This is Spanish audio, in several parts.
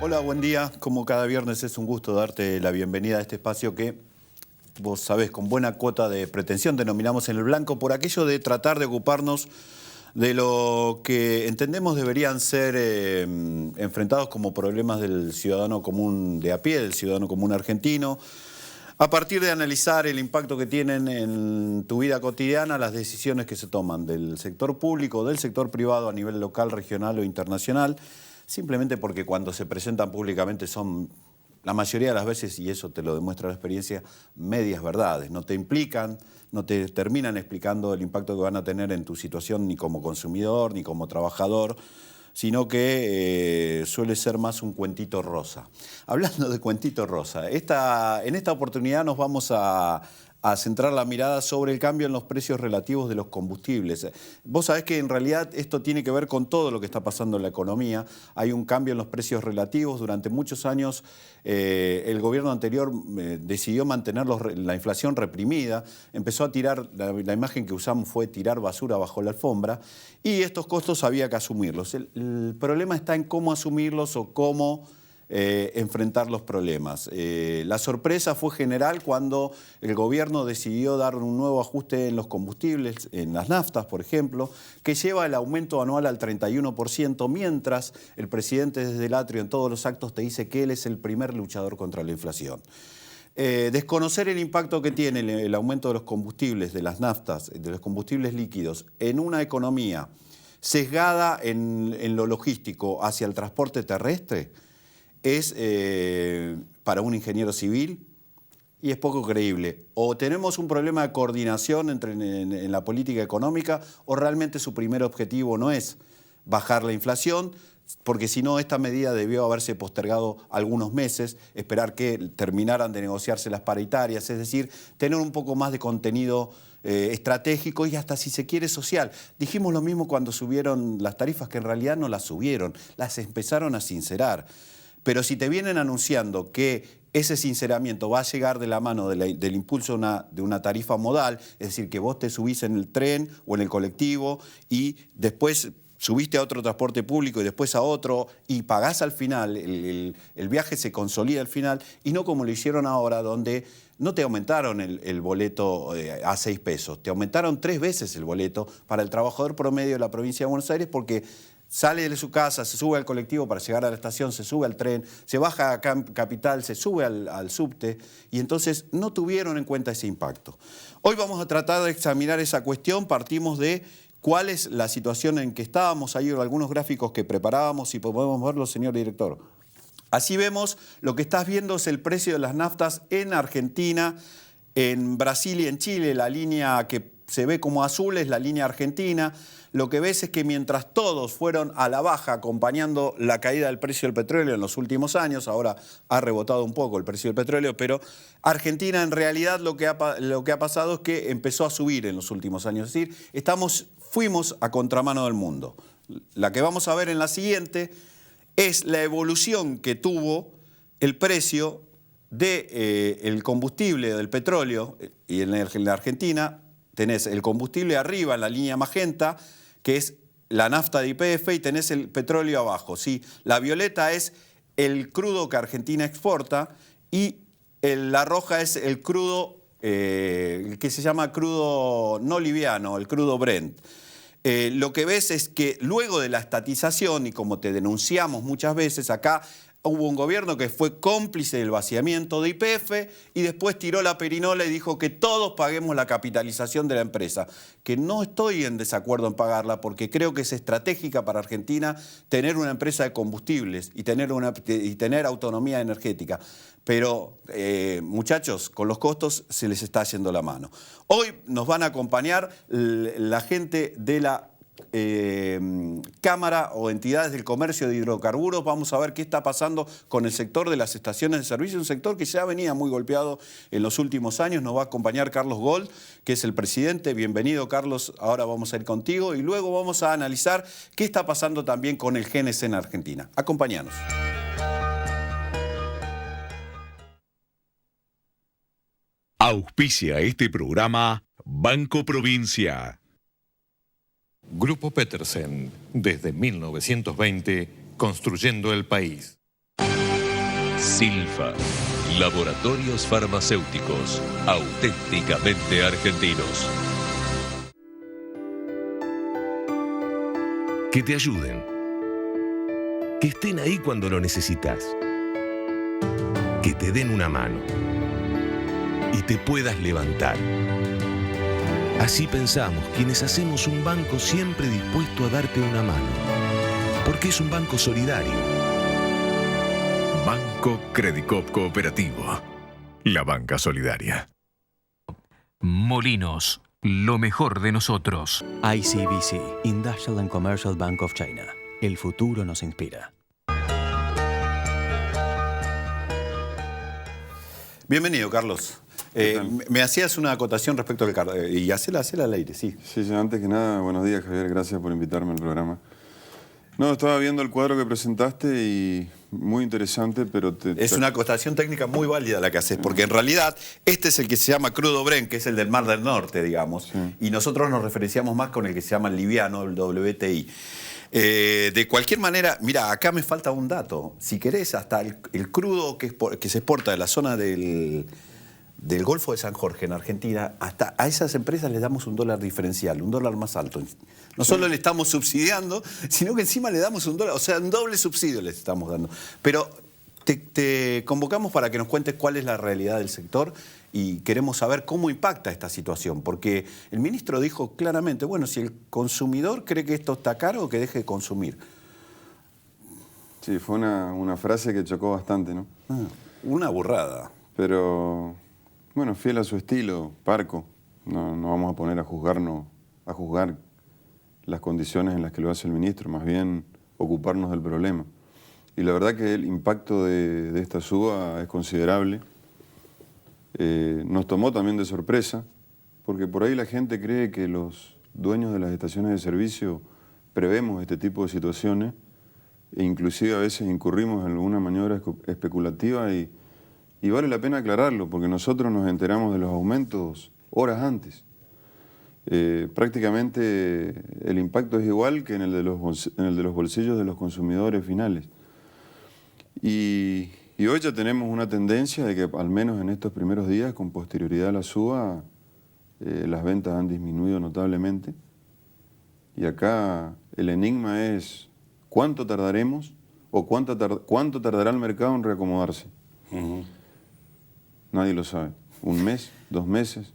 Hola, buen día. Como cada viernes es un gusto darte la bienvenida a este espacio que, vos sabés, con buena cuota de pretensión denominamos En el Blanco, por aquello de tratar de ocuparnos de lo que entendemos deberían ser enfrentados como problemas del ciudadano común de a pie, del ciudadano común argentino, a partir de analizar el impacto que tienen en tu vida cotidiana las decisiones que se toman del sector público, del sector privado a nivel local, regional o internacional, simplemente porque cuando se presentan públicamente son, la mayoría de las veces, y eso te lo demuestra la experiencia, medias verdades. No te implican, no te terminan explicando el impacto que van a tener en tu situación ni como consumidor, ni como trabajador, sino que suele ser más un cuentito rosa. Hablando de cuentito rosa, en esta oportunidad nos vamos a centrar la mirada sobre el cambio en los precios relativos de los combustibles. Vos sabés que en realidad esto tiene que ver con todo lo que está pasando en la economía. Hay un cambio en los precios relativos. Durante muchos años el gobierno anterior decidió mantener la inflación reprimida. Empezó a tirar, la imagen que usamos fue tirar basura bajo la alfombra, y estos costos había que asumirlos. El problema está en cómo asumirlos o cómo enfrentar los problemas. La sorpresa fue general cuando el gobierno decidió dar un nuevo ajuste en los combustibles, en las naftas, por ejemplo, que lleva el aumento anual al 31%, mientras el presidente desde el atrio en todos los actos te dice que él es el primer luchador contra la inflación. Desconocer el impacto que tiene el aumento de los combustibles, de las naftas, de los combustibles líquidos, en una economía sesgada en lo logístico hacia el transporte terrestre, es para un ingeniero civil, y es poco creíble. O tenemos un problema de coordinación en la política económica, o realmente su primer objetivo no es bajar la inflación, porque si no, esta medida debió haberse postergado algunos meses, esperar que terminaran de negociarse las paritarias, es decir, tener un poco más de contenido estratégico y hasta, si se quiere, social. Dijimos lo mismo cuando subieron las tarifas, que en realidad no las subieron, las empezaron a sincerar. Pero si te vienen anunciando que ese sinceramiento va a llegar de la mano del impulso de una tarifa modal, es decir, que vos te subís en el tren o en el colectivo y después subiste a otro transporte público y después a otro y pagás al final, el viaje se consolida al final, y no como lo hicieron ahora, donde no te aumentaron el boleto a 6 pesos, te aumentaron 3 veces el boleto para el trabajador promedio de la provincia de Buenos Aires, porque sale de su casa, se sube al colectivo para llegar a la estación, se sube al tren, se baja a Capital, se sube al subte, y entonces no tuvieron en cuenta ese impacto. Hoy vamos a tratar de examinar esa cuestión. Partimos de cuál es la situación en que estábamos. Hay algunos gráficos que preparábamos y podemos verlos, señor director. Así vemos, lo que estás viendo es el precio de las naftas en Argentina, en Brasil y en Chile. La línea que se ve como azul es la línea argentina. Lo que ves es que mientras todos fueron a la baja acompañando la caída del precio del petróleo en los últimos años, ahora ha rebotado un poco el precio del petróleo, pero Argentina en realidad lo que ha pasado es que empezó a subir en los últimos años. Es decir, fuimos a contramano del mundo. La que vamos a ver en la siguiente es la evolución que tuvo el precio del combustible, del petróleo, y en la Argentina tenés el combustible arriba en la línea magenta, que es la nafta de YPF, y tenés el petróleo abajo, ¿sí? La violeta es el crudo que Argentina exporta, y la roja es el crudo que se llama crudo no liviano, el crudo Brent. Lo que ves es que luego de la estatización, y como te denunciamos muchas veces acá, hubo un gobierno que fue cómplice del vaciamiento de YPF y después tiró la perinola y dijo que todos paguemos la capitalización de la empresa, que no estoy en desacuerdo en pagarla, porque creo que es estratégica para Argentina tener una empresa de combustibles y tener autonomía energética. Pero, muchachos, con los costos se les está yendo la mano. Hoy nos van a acompañar la gente de la Cámara o entidades del comercio de hidrocarburos. Vamos a ver qué está pasando con el sector de las estaciones de servicio, un sector que ya venía muy golpeado en los últimos años. Nos va a acompañar Carlos Gold, que es el presidente. Bienvenido, Carlos, ahora vamos a ir contigo y luego vamos a analizar qué está pasando también con el GNC en Argentina. Acompáñanos. Auspicia este programa Banco Provincia. Grupo Petersen, desde 1920, construyendo el país. Silfa, laboratorios farmacéuticos, auténticamente argentinos. Que te ayuden. Que estén ahí cuando lo necesitas. Que te den una mano. Y te puedas levantar. Así pensamos quienes hacemos un banco siempre dispuesto a darte una mano. Porque es un banco solidario. Banco Credicop Cooperativo. La banca solidaria. Molinos, lo mejor de nosotros. ICBC, Industrial and Commercial Bank of China. El futuro nos inspira. Bienvenido, Carlos. Me hacías una acotación respecto al y hacela al aire, sí. Sí, antes que nada, buenos días, Javier, gracias por invitarme al programa. No, estaba viendo el cuadro que presentaste y muy interesante, pero... Es una acotación técnica muy válida la que haces, porque en realidad este es el que se llama crudo Brent, que es el del Mar del Norte, digamos, sí. Y nosotros nos referenciamos más con el que se llama el liviano, el WTI. De cualquier manera, mira, acá me falta un dato. Si querés, hasta el crudo que se exporta de la zona del Golfo de San Jorge en Argentina, hasta a esas empresas les damos un dólar diferencial, un dólar más alto. No solo le estamos subsidiando, sino que encima le damos un dólar, o sea, un doble subsidio les estamos dando. Pero te convocamos para que nos cuentes cuál es la realidad del sector y queremos saber cómo impacta esta situación, porque el ministro dijo claramente, bueno, si el consumidor cree que esto está caro, que deje de consumir. Sí, fue una frase que chocó bastante, ¿no? Una burrada. Pero... bueno, fiel a su estilo, parco. No vamos a poner a juzgar las condiciones en las que lo hace el ministro, más bien ocuparnos del problema. Y la verdad que el impacto de esta suba es considerable. Nos tomó también de sorpresa, porque por ahí la gente cree que los dueños de las estaciones de servicio prevemos este tipo de situaciones e inclusive a veces incurrimos en alguna maniobra especulativa y vale la pena aclararlo, porque nosotros nos enteramos de los aumentos horas antes. Prácticamente el impacto es igual que en el de los bolsillos de los consumidores finales. Y hoy ya tenemos una tendencia de que al menos en estos primeros días, con posterioridad a la suba, las ventas han disminuido notablemente. Y acá el enigma es cuánto tardaremos o cuánto tardará el mercado en reacomodarse. Nadie lo sabe. ¿Un mes? ¿2 meses?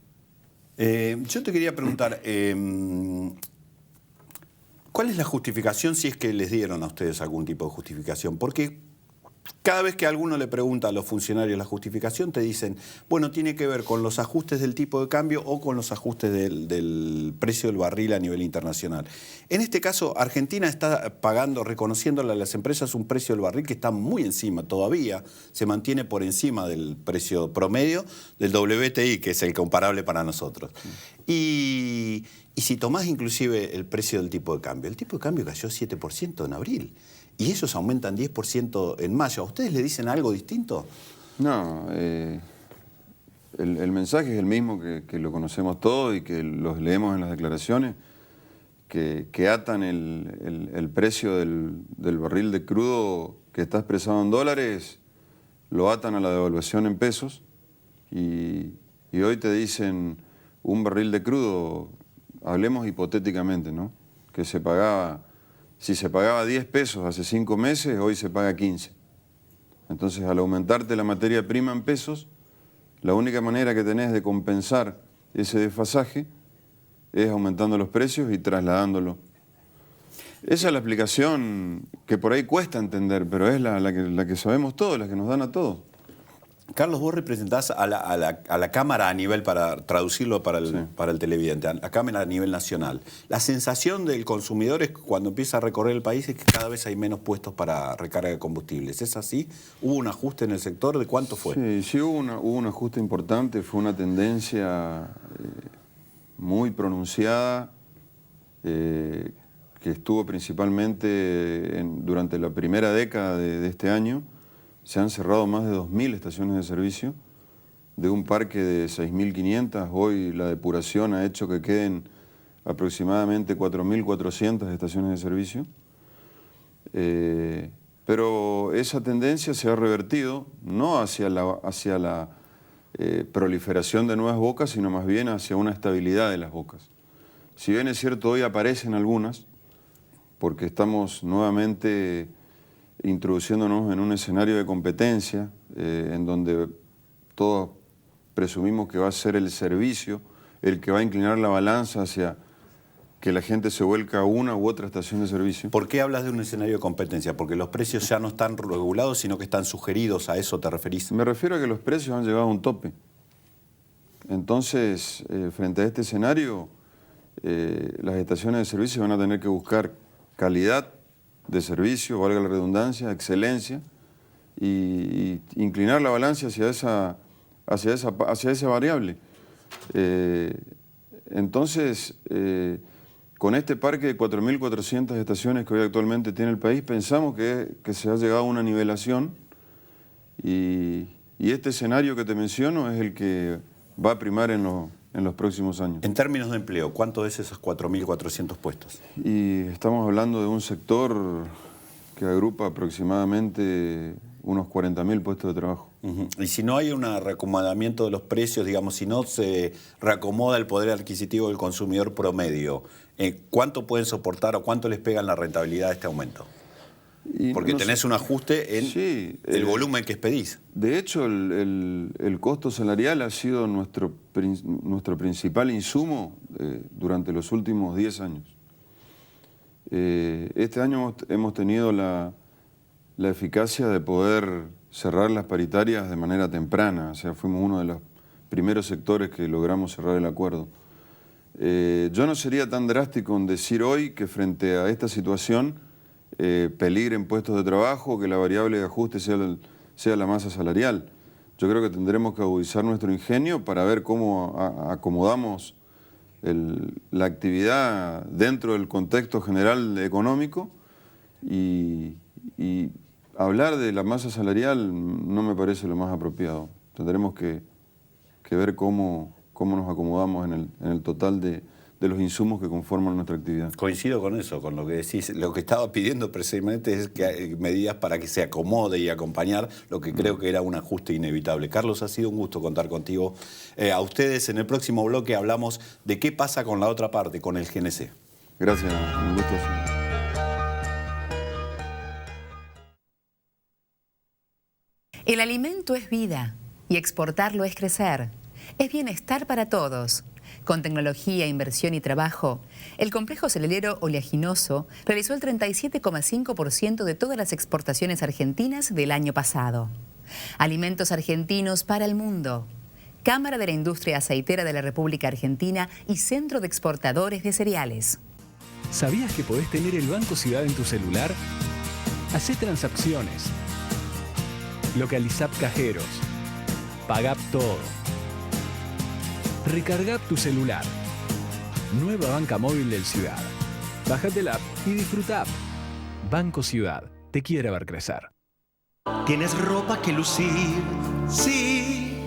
Yo te quería preguntar, ¿cuál es la justificación, si es que les dieron a ustedes algún tipo de justificación? Porque cada vez que alguno le pregunta a los funcionarios la justificación, te dicen, bueno, tiene que ver con los ajustes del tipo de cambio o con los ajustes del precio del barril a nivel internacional. En este caso, Argentina está pagando, reconociéndole a las empresas un precio del barril que está muy encima, todavía se mantiene por encima del precio promedio del WTI, que es el comparable para nosotros. Y si tomás inclusive el precio del tipo de cambio, el tipo de cambio cayó 7% en abril. Y ellos aumentan 10% en mayo. ¿A ustedes le dicen algo distinto? No, el mensaje es el mismo que lo conocemos todos y que los leemos en las declaraciones, que atan el precio del barril de crudo que está expresado en dólares, lo atan a la devaluación en pesos y hoy te dicen un barril de crudo, hablemos hipotéticamente, ¿no? Que se pagaba... Si se pagaba 10 pesos hace 5 meses, hoy se paga 15. Entonces, al aumentarte la materia prima en pesos, la única manera que tenés de compensar ese desfasaje es aumentando los precios y trasladándolo. Esa es la explicación que por ahí cuesta entender, pero es la que sabemos todos, la que nos dan a todos. Carlos, vos representás a la Cámara a nivel, para traducirlo para el televidente, a la Cámara a nivel nacional. La sensación del consumidor es que cuando empieza a recorrer el país es que cada vez hay menos puestos para recarga de combustibles. ¿Es así? ¿Hubo un ajuste en el sector? ¿De cuánto fue? Sí, hubo un ajuste importante, fue una tendencia muy pronunciada que estuvo principalmente durante la primera década de este año. Se han cerrado más de 2.000 estaciones de servicio, de un parque de 6.500. Hoy la depuración ha hecho que queden aproximadamente 4.400 estaciones de servicio. pero esa tendencia se ha revertido, no hacia la proliferación de nuevas bocas, sino más bien hacia una estabilidad de las bocas. Si bien es cierto, hoy aparecen algunas, porque estamos nuevamente introduciéndonos en un escenario de competencia, en donde todos presumimos que va a ser el servicio el que va a inclinar la balanza hacia que la gente se vuelca a una u otra estación de servicio. ¿Por qué hablas de un escenario de competencia? ¿Porque los precios ya no están regulados, sino que están sugeridos? ¿A eso te referís? Me refiero a que los precios han llegado a un tope. Entonces, frente a este escenario, las estaciones de servicio van a tener que buscar calidad de servicio, valga la redundancia, excelencia, y inclinar la balanza hacia esa variable. Entonces, con este parque de 4.400 estaciones que hoy actualmente tiene el país, pensamos que se ha llegado a una nivelación y este escenario que te menciono es el que va a primar en los próximos años. En términos de empleo, ¿cuánto es esos 4.400 puestos? Y estamos hablando de un sector que agrupa aproximadamente unos 40.000 puestos de trabajo. Y si no hay un reacomodamiento de los precios, digamos, si no se reacomoda el poder adquisitivo del consumidor promedio, ¿cuánto pueden soportar o cuánto les pega en la rentabilidad de este aumento? Porque no tenés un ajuste en el volumen que expedís. De hecho, el costo salarial ha sido nuestro principal insumo durante los últimos 10 años. Este año hemos tenido la eficacia de poder cerrar las paritarias de manera temprana, o sea, fuimos uno de los primeros sectores que logramos cerrar el acuerdo. Yo no sería tan drástico en decir hoy que frente a esta situación peligren puestos de trabajo, que la variable de ajuste sea la masa salarial. Yo creo que tendremos que agudizar nuestro ingenio para ver cómo acomodamos la actividad dentro del contexto general económico y hablar de la masa salarial no me parece lo más apropiado. Tendremos que ver cómo nos acomodamos en el total de los insumos que conforman nuestra actividad. Coincido con eso, con lo que decís. Lo que estaba pidiendo precisamente es que hay medidas para que se acomode y acompañar lo que creo que era un ajuste inevitable. Carlos, ha sido un gusto contar contigo. A ustedes en el próximo bloque hablamos de qué pasa con la otra parte, con el GNC. Gracias, un gusto. El alimento es vida y exportarlo es crecer. Es bienestar para todos. Con tecnología, inversión y trabajo, el complejo cerealero oleaginoso realizó el 37,5% de todas las exportaciones argentinas del año pasado. Alimentos argentinos para el mundo. Cámara de la Industria Aceitera de la República Argentina y Centro de Exportadores de Cereales. ¿Sabías que podés tener el Banco Ciudad en tu celular? Hacé transacciones. Localizá cajeros. Pagá todo. Recarga tu celular. Nueva banca móvil del Ciudad. Bájate la app y disfruta. Banco Ciudad te quiere ver crecer. ¿Tienes ropa que lucir? Sí.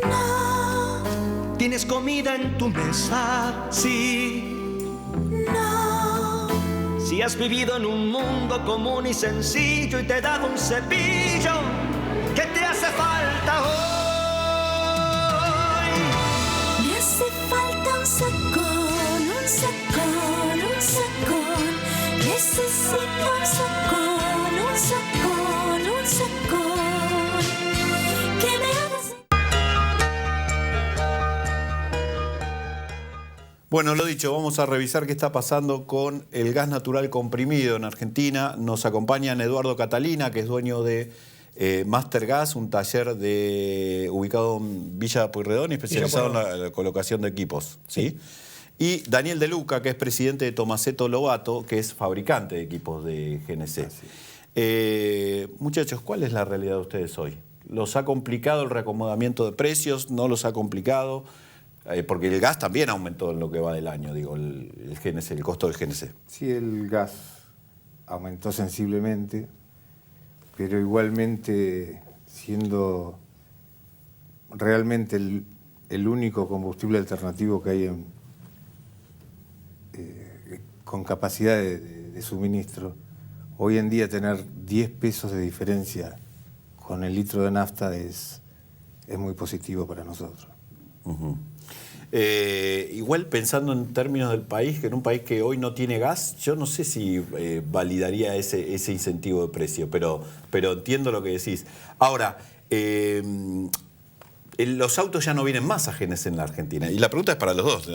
No. ¿Tienes comida en tu mesa? Sí. No. Si has vivido en un mundo común y sencillo y te he dado un cepillo, ¿qué te hace falta hoy? Hace falta un sacón, un sacón, un sacón. Necesito un sacón, un sacón, un sacón. Que me hagas... Bueno, lo dicho, vamos a revisar qué está pasando con el gas natural comprimido en Argentina. Nos acompañan Eduardo Catalina, que es dueño de Master Gas, un taller ubicado en Villa Pueyrredón y especializado en la colocación de equipos. ¿Sí? Y Daniel De Luca, que es presidente de Tomasetto Lobato, que es fabricante de equipos de GNC. Muchachos, ¿cuál es la realidad de ustedes hoy? ¿Los ha complicado el reacomodamiento de precios? ¿No los ha complicado? Porque el gas también aumentó en lo que va del año, digo, el GNC, el costo del GNC. Sí, el gas aumentó sensiblemente, pero igualmente siendo realmente el único combustible alternativo que hay con capacidad de suministro, hoy en día tener 10 pesos de diferencia con el litro de nafta es muy positivo para nosotros. Igual pensando en términos del país, que en un país que hoy no tiene gas, yo no sé si validaría ese incentivo de precio, pero entiendo lo que decís. Ahora, los autos ya no vienen más a GNC en la Argentina. Y la pregunta es para los dos.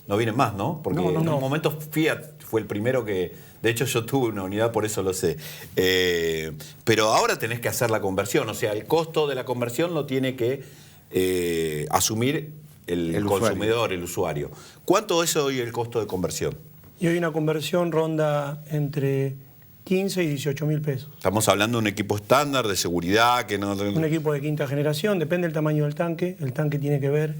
No vienen más, ¿no? Porque en un momento Fiat fue el primero que... De hecho, yo tuve una unidad, por eso lo sé. Pero ahora tenés que hacer la conversión. O sea, el costo de la conversión lo tiene que asumir el consumidor, el usuario. ¿Cuánto es hoy el costo de conversión? Y hoy una conversión ronda entre 15 y 18 mil pesos. Estamos hablando de un equipo estándar, de seguridad, que no... Un equipo de quinta generación, depende del tamaño del tanque. El tanque tiene que ver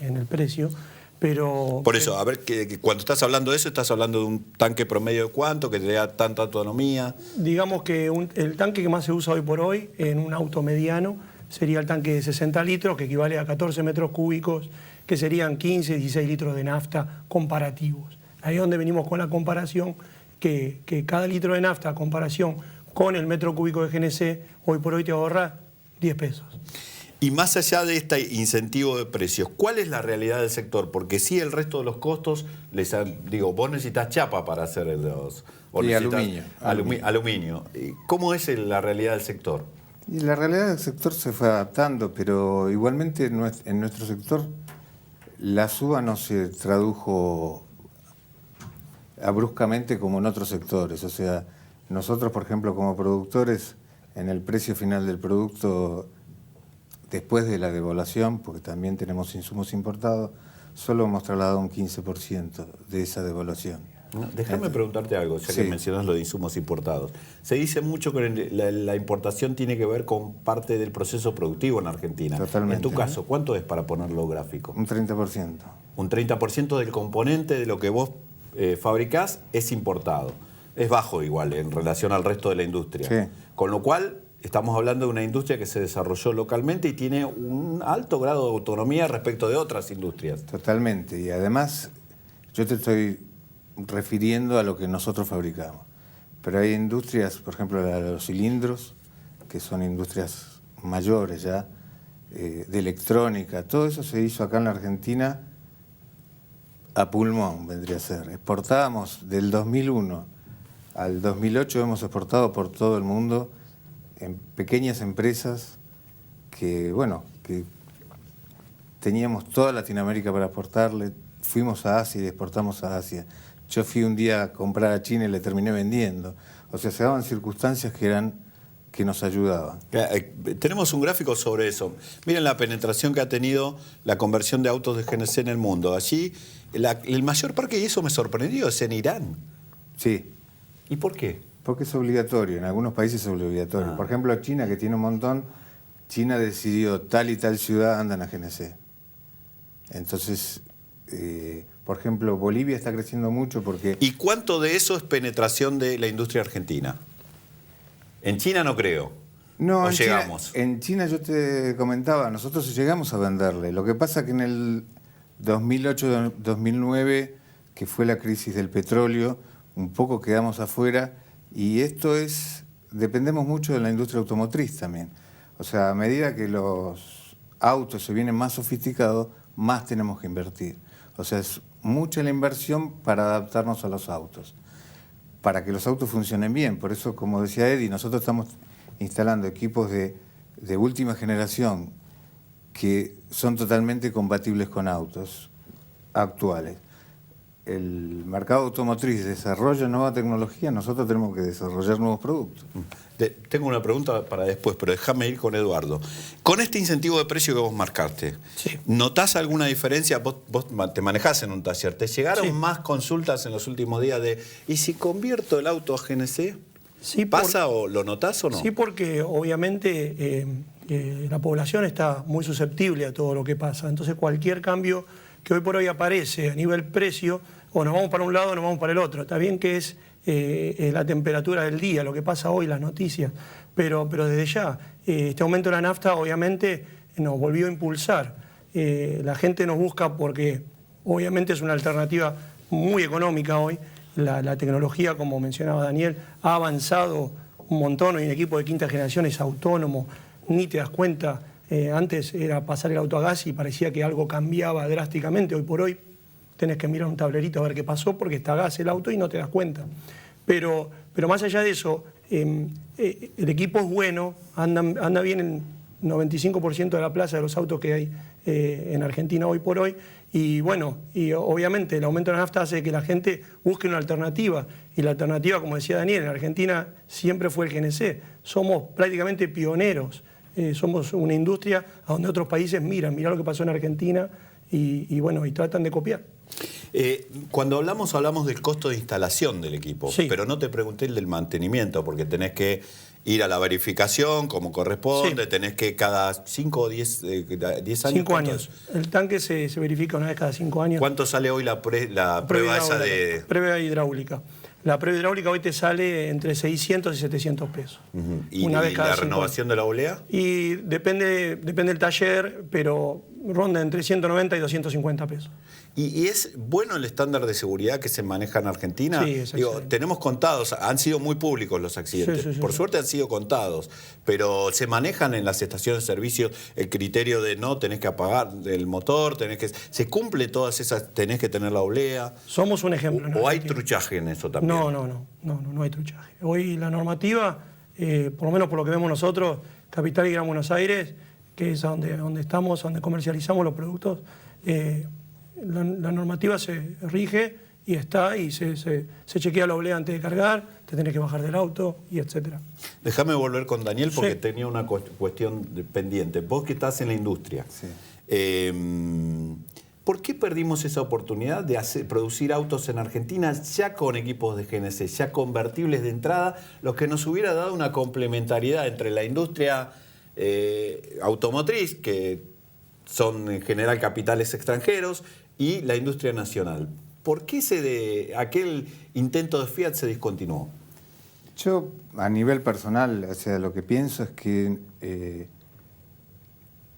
en el precio, pero... Por eso, a ver, que cuando estás hablando de eso, estás hablando de un tanque promedio de cuánto, que te da tanta autonomía. Digamos que el tanque que más se usa hoy por hoy en un auto mediano sería el tanque de 60 litros, que equivale a 14 metros cúbicos, que serían 15, 16 litros de nafta comparativos. Ahí es donde venimos con la comparación, que cada litro de nafta a comparación con el metro cúbico de GNC, hoy por hoy te ahorra 10 pesos. Y más allá de este incentivo de precios, ¿cuál es la realidad del sector? Porque sí, el resto de los costos, vos necesitas chapa para hacer los... Y aluminio. Aluminio. ¿Cómo es la realidad del sector? Y la realidad del sector se fue adaptando, pero igualmente en nuestro sector la suba no se tradujo bruscamente como en otros sectores. O sea, nosotros, por ejemplo, como productores, en el precio final del producto, después de la devaluación, porque también tenemos insumos importados, solo hemos trasladado un 15% de esa devaluación. Déjame preguntarte algo, ya que mencionas lo de insumos importados. Se dice mucho que la importación tiene que ver con parte del proceso productivo en Argentina. Totalmente. En tu caso, ¿cuánto es para ponerlo gráfico? Un 30%. Un 30% del componente de lo que vos fabricás es importado. Es bajo igual en relación al resto de la industria. Sí. Con lo cual, estamos hablando de una industria que se desarrolló localmente y tiene un alto grado de autonomía respecto de otras industrias. Totalmente. Y además, yo te estoy refiriendo a lo que nosotros fabricamos. Pero hay industrias, por ejemplo, la de los cilindros, que son industrias mayores ya, de electrónica. Todo eso se hizo acá en la Argentina a pulmón, vendría a ser. Exportábamos del 2001 al 2008, hemos exportado por todo el mundo en pequeñas empresas que, bueno, que teníamos toda Latinoamérica para exportarle. Fuimos a Asia y exportamos a Asia. Yo fui un día a comprar a China y le terminé vendiendo. O sea, se daban circunstancias que nos ayudaban. Tenemos un gráfico sobre eso. Miren la penetración que ha tenido la conversión de autos de GNC en el mundo. Allí, el mayor parque, y eso me sorprendió, es en Irán. Sí. ¿Y por qué? Porque es obligatorio, en algunos países es obligatorio. Por ejemplo, China, que tiene un montón, China decidió tal y tal ciudad andan a GNC. Entonces, por ejemplo, Bolivia está creciendo mucho porque... ¿Y cuánto de eso es penetración de la industria argentina? En China no creo. No, ¿O llegamos? En China yo te comentaba, nosotros llegamos a venderle. Lo que pasa que en el 2008-2009, que fue la crisis del petróleo, un poco quedamos afuera y dependemos mucho de la industria automotriz también. O sea, a medida que los autos se vienen más sofisticados, más tenemos que invertir. O sea, es mucha la inversión para adaptarnos a los autos, para que los autos funcionen bien. Por eso, como decía Eddie, nosotros estamos instalando equipos de última generación que son totalmente compatibles con autos actuales. El mercado automotriz desarrolla nueva tecnología, nosotros tenemos que desarrollar nuevos productos. Tengo una pregunta para después, pero déjame ir con Eduardo. Con este incentivo de precio que vos marcaste, ¿notás alguna diferencia? Vos te manejás en un taller. ¿Te llegaron más consultas en los últimos días de ¿y si convierto el auto a GNC? Sí, ¿Pasa o lo notás o no? Sí, porque obviamente la población está muy susceptible a todo lo que pasa. Entonces cualquier cambio que hoy por hoy aparece a nivel precio, o nos vamos para un lado o nos vamos para el otro. Está bien que es la temperatura del día, lo que pasa hoy, las noticias, pero desde ya, este aumento de la nafta obviamente nos volvió a impulsar. La gente nos busca porque obviamente es una alternativa muy económica hoy. la tecnología, como mencionaba Daniel, ha avanzado un montón. Hoy un equipo de quinta generación es autónomo, ni te das cuenta. Antes era pasar el auto a gas y parecía que algo cambiaba drásticamente. Hoy por hoy tenés que mirar un tablerito a ver qué pasó porque está a gas el auto y no te das cuenta. Pero más allá de eso, el equipo es bueno, anda bien en 95% de la plaza de los autos que hay en Argentina hoy por hoy. Y bueno, y obviamente el aumento de la nafta hace que la gente busque una alternativa. Y la alternativa, como decía Daniel, en Argentina siempre fue el GNC. Somos prácticamente pioneros. Somos una industria a donde otros países miran lo que pasó en Argentina y bueno, y tratan de copiar. Cuando hablamos del costo de instalación del equipo, sí, pero no te pregunté el del mantenimiento, porque tenés que ir a la verificación como corresponde, sí, tenés que cada 5 o 10 años. 5 años. El tanque se verifica una vez cada 5 años. ¿Cuánto sale hoy la prueba esa de...? Prueba hidráulica. La prueba hidráulica hoy te sale entre 600 y 700 pesos. ¿Y una vez cada la renovación de la oblea? Y depende del taller, pero ronda entre 190 y 250 pesos. ¿Y es bueno el estándar de seguridad que se maneja en Argentina? Sí, es tenemos contados, han sido muy públicos los accidentes. Sí. Por suerte han sido contados, pero se manejan en las estaciones de servicio el criterio de no tenés que apagar el motor, se cumple todas esas, tenés que tener la oblea. Somos un ejemplo. ¿O hay truchaje en eso también? No hay truchaje. Hoy la normativa, por lo menos por lo que vemos nosotros, Capital y Gran Buenos Aires, que es donde estamos, donde comercializamos los productos, la normativa se rige y está, y se chequea la oblea antes de cargar, te tenés que bajar del auto, y etcétera. Déjame volver con Daniel porque tenía una cuestión pendiente. Vos que estás en la industria, ¿por qué perdimos esa oportunidad de producir autos en Argentina ya con equipos de GNC, ya convertibles de entrada, lo que nos hubiera dado una complementariedad entre la industria automotriz, que son en general capitales extranjeros, y la industria nacional? ¿Por qué aquel intento de Fiat se discontinuó? Yo, a nivel personal, o sea, lo que pienso es que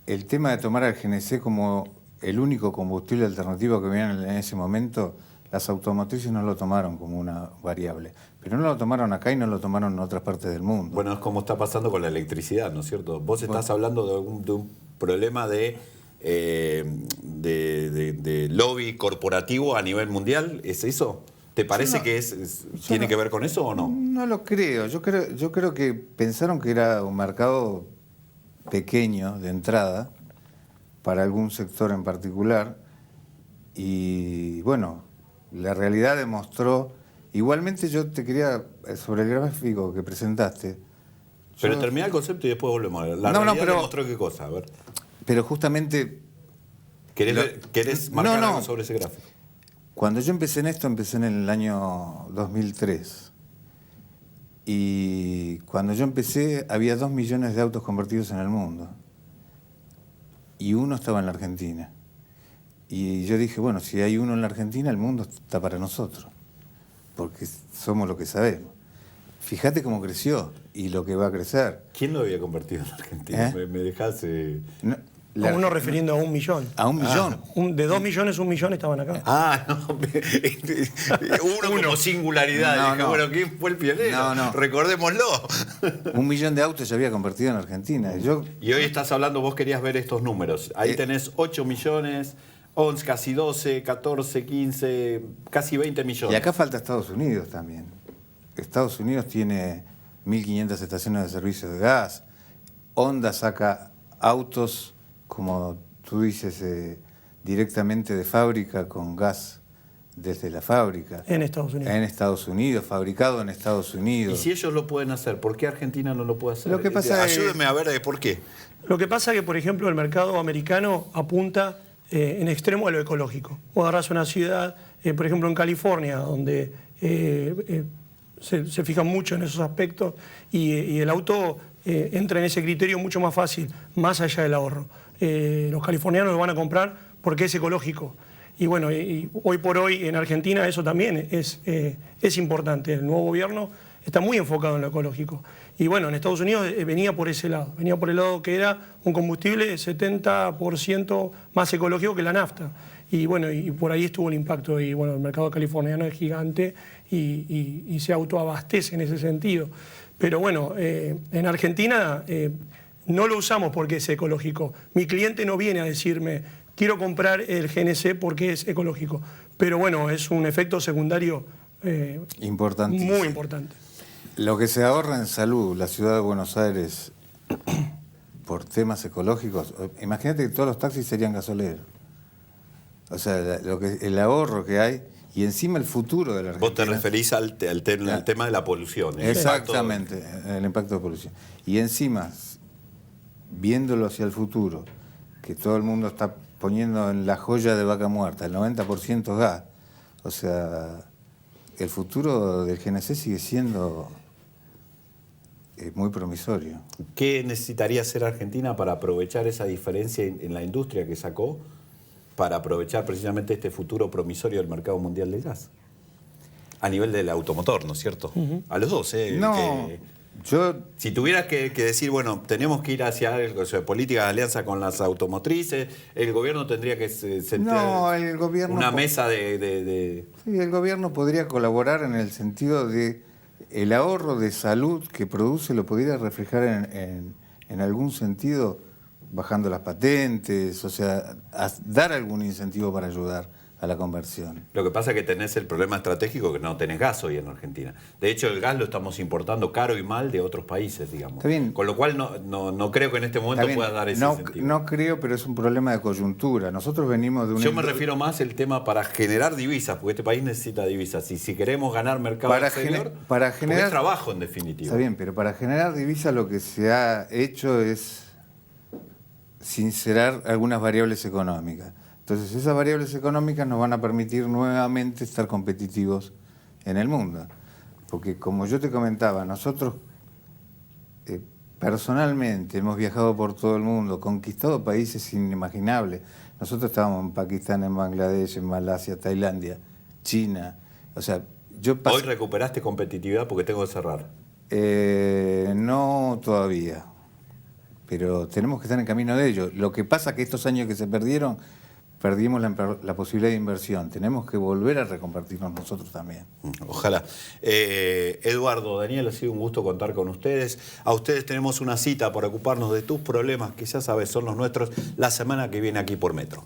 el tema de tomar al GNC como el único combustible alternativo que había en ese momento, las automotrices no lo tomaron como una variable. Pero no lo tomaron acá y no lo tomaron en otras partes del mundo. Bueno, es como está pasando con la electricidad, ¿no es cierto? Vos estás hablando de un problema de lobby corporativo a nivel mundial, ¿es eso? ¿Te parece que tiene que ver con eso o no? No lo creo. Yo creo que pensaron que era un mercado pequeño de entrada para algún sector en particular y bueno, la realidad demostró. Igualmente yo te quería, sobre el gráfico que presentaste. Pero termina el concepto y después volvemos a ver. La realidad demostró qué cosa, a ver. Pero justamente... ¿Querés marcar algo sobre ese gráfico? Cuando yo empecé en esto, empecé en el año 2003. Y cuando yo empecé, había 2 millones de autos convertidos en el mundo. Y uno estaba en la Argentina. Y yo dije, bueno, si hay uno en la Argentina, el mundo está para nosotros. Porque somos lo que sabemos. Fíjate cómo creció y lo que va a crecer. ¿Quién lo había convertido en la Argentina? ¿Me dejás...? A uno refiriendo a 1 millón. A 1 millón. De 2 millones, 1 millón estaban acá. No. Uno como singularidad. Dije, bueno, ¿quién fue el pionero? No. Recordémoslo. 1 millón de autos se había convertido en Argentina. Y hoy estás hablando, vos querías ver estos números. Ahí tenés 8 millones, 11, casi 12, 14, 15, casi 20 millones. Y acá falta Estados Unidos también. Estados Unidos tiene 1.500 estaciones de servicio de gas. Honda saca autos, como tú dices, directamente de fábrica con gas desde la fábrica. En Estados Unidos. En Estados Unidos, fabricado en Estados Unidos. Y si ellos lo pueden hacer, ¿por qué Argentina no lo puede hacer? Lo que pasa Ayúdeme a ver por qué. Lo que pasa es que, por ejemplo, el mercado americano apunta en extremo a lo ecológico. Vos agarrás una ciudad, por ejemplo, en California, donde se fijan mucho en esos aspectos y el auto entra en ese criterio mucho más fácil, más allá del ahorro. Los californianos lo van a comprar porque es ecológico. Y bueno, y hoy por hoy en Argentina eso también es importante. El nuevo gobierno está muy enfocado en lo ecológico. Y bueno, en Estados Unidos venía por ese lado. Venía por el lado que era un combustible 70% más ecológico que la nafta. Y bueno, y por ahí estuvo el impacto. Y bueno, el mercado californiano es gigante y se autoabastece en ese sentido. Pero bueno, en Argentina no lo usamos porque es ecológico. Mi cliente no viene a decirme, quiero comprar el GNC porque es ecológico. Pero bueno, es un efecto secundario importantísimo. Muy importante. Lo que se ahorra en salud, la ciudad de Buenos Aires, por temas ecológicos, imagínate que todos los taxis serían gasoleros. O sea, el ahorro que hay y encima el futuro de la Argentina. Vos te referís al tema de la polución. Exactamente, el impacto de polución. Y encima, viéndolo hacia el futuro, que todo el mundo está poniendo en la joya de vaca muerta, el 90% gas. O sea, el futuro del GNC sigue siendo muy promisorio. ¿Qué necesitaría hacer Argentina para aprovechar esa diferencia en la industria que sacó, para aprovechar precisamente este futuro promisorio del mercado mundial del gas? A nivel del automotor, ¿no es cierto? A los dos, ¿eh? No, si tuvieras que decir, bueno, tenemos que ir hacia políticas de alianza con las automotrices, el gobierno tendría que sentar una mesa de... Sí, el gobierno podría colaborar en el sentido de el ahorro de salud que produce lo podría reflejar en algún sentido bajando las patentes, o sea, dar algún incentivo para ayudar a la conversión. Lo que pasa es que tenés el problema estratégico que no tenés gas hoy en Argentina. De hecho, el gas lo estamos importando caro y mal de otros países, digamos. Está bien. Con lo cual no creo que en este momento pueda dar ese incentivo. No creo, pero es un problema de coyuntura. Nosotros venimos de una... Yo me refiero más al tema para generar divisas, porque este país necesita divisas. Y si queremos ganar mercado exterior, para generar trabajo en definitiva. Está bien, pero para generar divisas lo que se ha hecho es sincerar algunas variables económicas. Entonces esas variables económicas nos van a permitir nuevamente estar competitivos en el mundo. Porque como yo te comentaba, nosotros personalmente hemos viajado por todo el mundo, conquistado países inimaginables. Nosotros estábamos en Pakistán, en Bangladesh, en Malasia, Tailandia, China. O sea, ¿Hoy recuperaste competitividad porque tengo que cerrar? No todavía, pero tenemos que estar en camino de ello. Lo que pasa es que estos años que se perdieron, perdimos la posibilidad de inversión. Tenemos que volver a recompartirnos nosotros también. Ojalá. Eduardo, Daniel, ha sido un gusto contar con ustedes. A ustedes tenemos una cita para ocuparnos de tus problemas, que ya sabes son los nuestros, la semana que viene aquí por Metro.